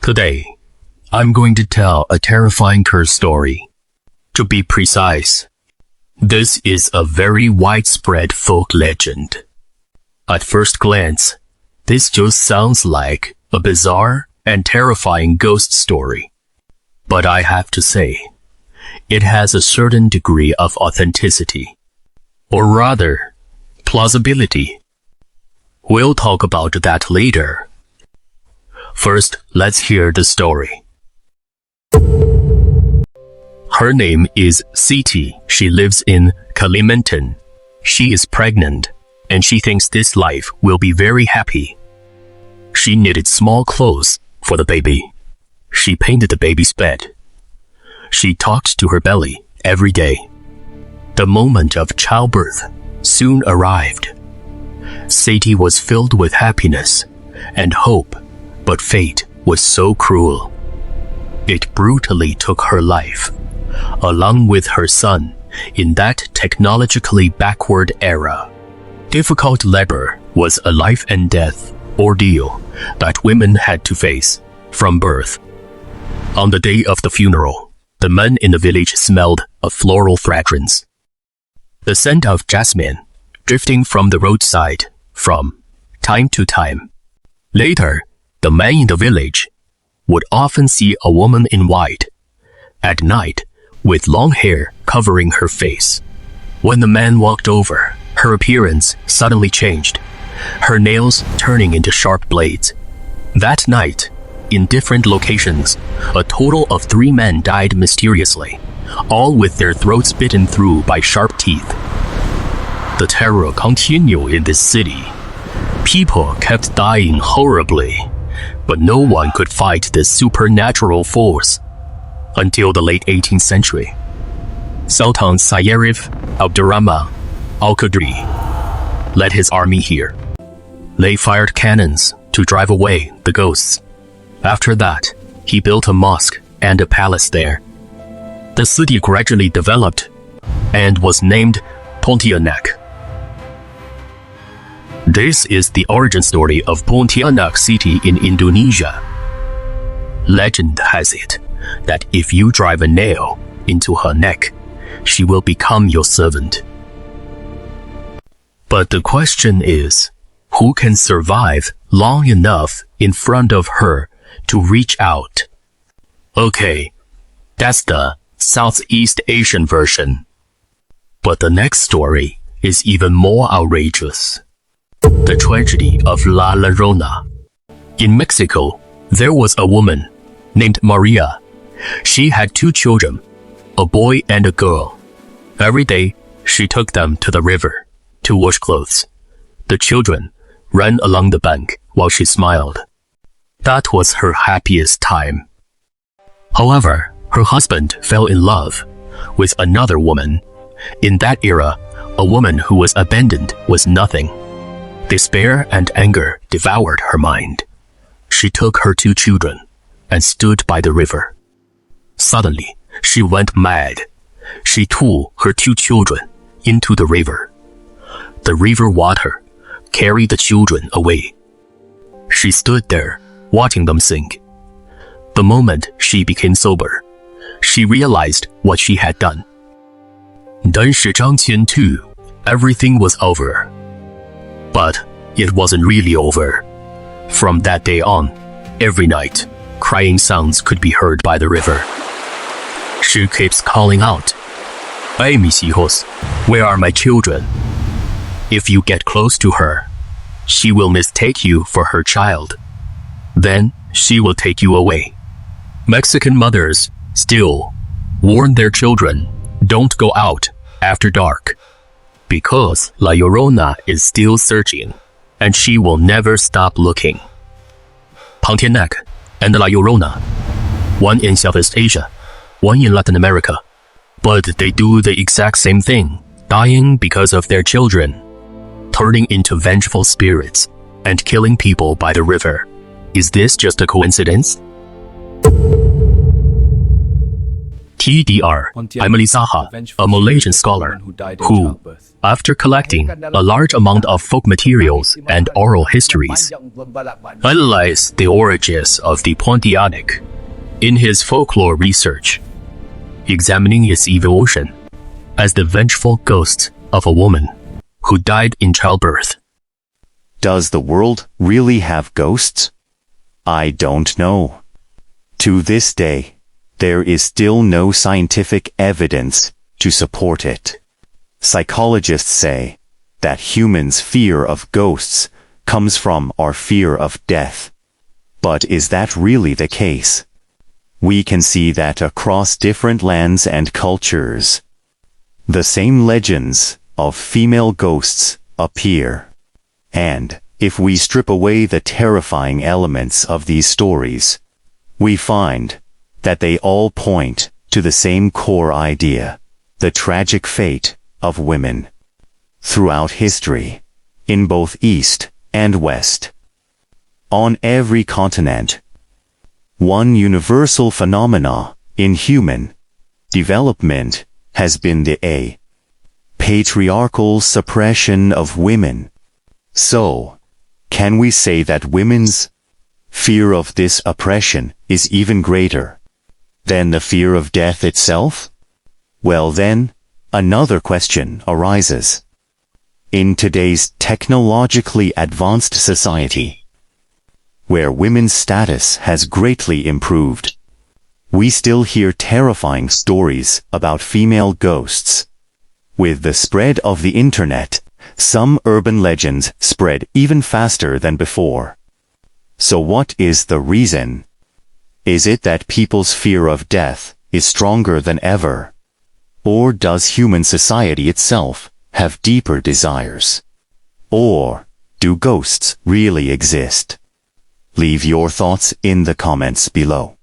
Today, I'm going to tell a terrifying curse story. To be precise, this is a very widespread folk legend. At first glance, this just sounds like a bizarre and terrifying ghost story. But I have to say, it has a certain degree of authenticity, or rather, plausibility. We'll talk about that later. First, let's hear the story. Her name is Siti. She lives in Kalimantan. She is pregnant, and she thinks this life will be very happy. She knitted small clothes for the baby. She painted the baby's bed. She talked to her belly every day. The moment of childbirth soon arrived. Siti was filled with happiness and hope, but fate was so cruel. It brutally took her life, along with her son, in that technologically backward era. Difficult labor was a life and death ordeal that women had to face from birth. On the day of the funeral, the men in the village smelled a floral fragrance. The scent of jasmine drifting from the roadside from time to time. Later, the man in the village would often see a woman in white, at night, with long hair covering her face. When the man walked over, her appearance suddenly changed, her nails turning into sharp blades. That night, in different locations, a total of 3 men died mysteriously, all with their throats bitten through by sharp teeth. The terror continued in this city. People kept dying horribly, but no one could fight this supernatural force. Until the late 18th century, Sultan Sayyarif Abdurrahman al-Qadri led his army here. They fired cannons to drive away the ghosts. After that, he built a mosque and a palace there. The city gradually developed and was named Pontianak. This is the origin story of Pontianak city in Indonesia. Legend has it that if you drive a nail into her neck, she will become your servant. But the question is, who can survive long enough in front of her to reach out? Okay, that's the Southeast Asian version. But the next story is even more outrageous. The tragedy of La Llorona. In Mexico, there was a woman named Maria. She had 2 children, a boy and a girl. Every day, she took them to the river to wash clothes. The children ran along the bank while she smiled. That was her happiest time. However, her husband fell in love with another woman. In that era, a woman who was abandoned was nothing. Despair and anger devoured her mind. She took her 2 children and stood by the river. Suddenly, she went mad. She threw her 2 children into the river. The river water carried the children away. She stood there, watching them sink. The moment she became sober, she realized what she had done. 但是张前 2, everything was over. But it wasn't really over. From that day on, every night, crying sounds could be heard by the river. She keeps calling out, "Hey, mis hijos, where are my children?" If you get close to her, she will mistake you for her child. Then she will take you away. Mexican mothers still warn their children, don't go out after dark, because La Llorona is still searching, and she will never stop looking. Pontianak and La Llorona, one in Southeast Asia, one in Latin America, but they do the exact same thing, dying because of their children, turning into vengeful spirits, and killing people by the river. Is this just a coincidence? TDR, Emily Zaha, a Malaysian scholar, who, after collecting a large amount of folk materials and oral histories, analyzed the origins of the Pontianak in his folklore research, examining its evolution as the vengeful ghost of a woman who died in childbirth. Does the world really have ghosts? I don't know. To this day, there is still no scientific evidence to support it. Psychologists say that humans' fear of ghosts comes from our fear of death. But is that really the case? We can see that across different lands and cultures, the same legends of female ghosts appear. And if we strip away the terrifying elements of these stories, we find that they all point to the same core idea, the tragic fate of women. Throughout history, in both East and West, on every continent, one universal phenomena in human development has been the patriarchal suppression of women. So, can we say that women's fear of this oppression is even greater than the fear of death itself? Well then, another question arises. In today's technologically advanced society, where women's status has greatly improved, we still hear terrifying stories about female ghosts. With the spread of the internet, some urban legends spread even faster than before. So what is the reason? Is it that people's fear of death is stronger than ever? Or does human society itself have deeper desires? Or do ghosts really exist? Leave your thoughts in the comments below.